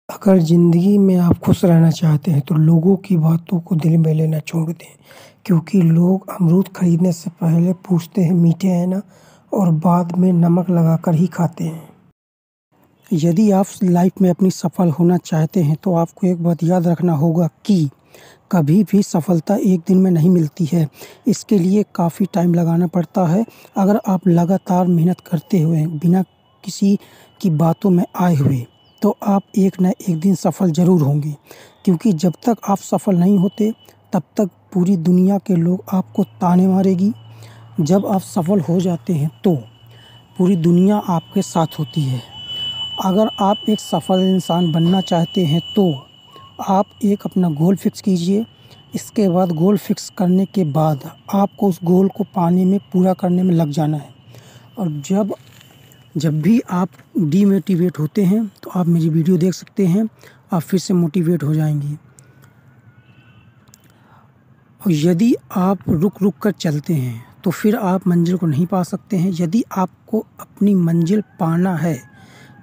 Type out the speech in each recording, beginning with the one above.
अगर ज़िंदगी में आप खुश रहना चाहते हैं तो लोगों की बातों को दिल में लेना छोड़ दें, क्योंकि लोग अमरूद खरीदने से पहले पूछते हैं मीठे हैं ना, और बाद में नमक लगाकर ही खाते हैं। यदि आप लाइफ में अपनी सफल होना चाहते हैं तो आपको एक बात याद रखना होगा कि कभी भी सफलता एक दिन में नहीं मिलती है। इसके लिए काफ़ी टाइम लगाना पड़ता है। अगर आप लगातार मेहनत करते हुए बिना किसी की बातों में आए हुए, तो आप एक न एक दिन सफल ज़रूर होंगे, क्योंकि जब तक आप सफल नहीं होते तब तक पूरी दुनिया के लोग आपको ताने मारेगी। जब आप सफल हो जाते हैं तो पूरी दुनिया आपके साथ होती है। अगर आप एक सफल इंसान बनना चाहते हैं तो आप एक अपना गोल फिक्स कीजिए। इसके बाद गोल फिक्स करने के बाद आपको उस गोल को पाने में, पूरा करने में लग जाना है। और जब भी आप डीमोटिवेट होते हैं तो आप मेरी वीडियो देख सकते हैं, आप फिर से मोटिवेट हो जाएंगे। और यदि आप रुक रुक कर चलते हैं तो फिर आप मंजिल को नहीं पा सकते हैं। यदि आपको अपनी मंजिल पाना है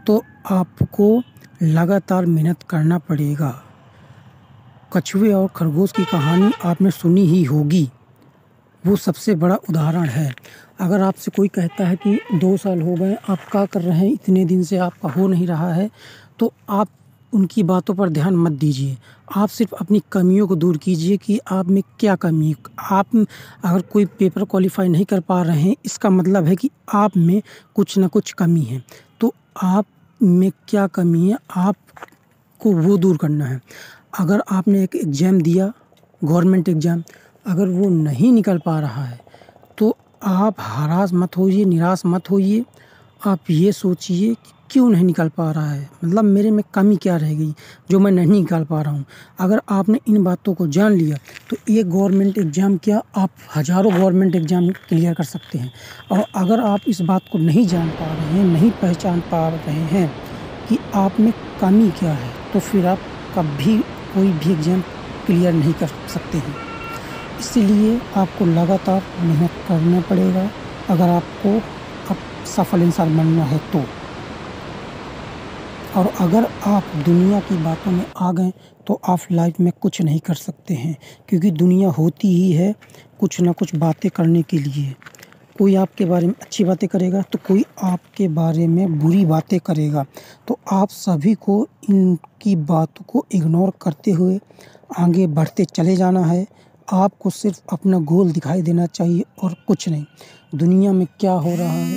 तो आपको लगातार मेहनत करना पड़ेगा। कछुए और खरगोश की कहानी आपने सुनी ही होगी, वो सबसे बड़ा उदाहरण है। अगर आपसे कोई कहता है कि 2 साल हो गए, आप क्या कर रहे हैं, इतने दिन से आपका हो नहीं रहा है, तो आप उनकी बातों पर ध्यान मत दीजिए। आप सिर्फ अपनी कमियों को दूर कीजिए कि आप में क्या कमी है। आप अगर कोई पेपर क्वालिफाई नहीं कर पा रहे हैं, इसका मतलब है कि आप में कुछ ना कुछ कमी है। तो आप में क्या कमी है, आपको वो दूर करना है। अगर आपने एक एग्ज़ाम दिया, गवर्नमेंट एग्ज़ाम, अगर वो नहीं निकल पा रहा है तो आप हताश मत होइए, निराश मत होइए। आप ये सोचिए कि क्यों नहीं निकल पा रहा है, मतलब मेरे में कमी क्या रह गई जो मैं नहीं निकाल पा रहा हूँ। अगर आपने इन बातों को जान लिया तो एक गवर्नमेंट एग्ज़ाम क्या, आप हज़ारों गवर्नमेंट एग्ज़ाम क्लियर कर सकते हैं। और अगर आप इस बात को नहीं जान पा रहे हैं, नहीं पहचान पा रहे हैं कि आप में कमी क्या है, तो फिर आप कभी कोई भी एग्ज़ाम क्लियर नहीं कर सकते हैं। इसीलिए आपको लगातार मेहनत करना पड़ेगा अगर आपको अब सफल इंसान बनना है तो। और अगर आप दुनिया की बातों में आ गए तो आप लाइफ में कुछ नहीं कर सकते हैं, क्योंकि दुनिया होती ही है कुछ ना कुछ बातें करने के लिए। कोई आपके बारे में अच्छी बातें करेगा तो कोई आपके बारे में बुरी बातें करेगा। तो आप सभी को इनकी बातों को इग्नोर करते हुए आगे बढ़ते चले जाना है। आपको सिर्फ अपना गोल दिखाई देना चाहिए और कुछ नहीं। दुनिया में क्या हो रहा है,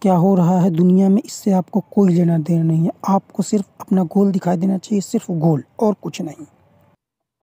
क्या हो रहा है दुनिया में, इससे आपको कोई लेना देना नहीं है। आपको सिर्फ अपना गोल दिखाई देना चाहिए, सिर्फ गोल और कुछ नहीं।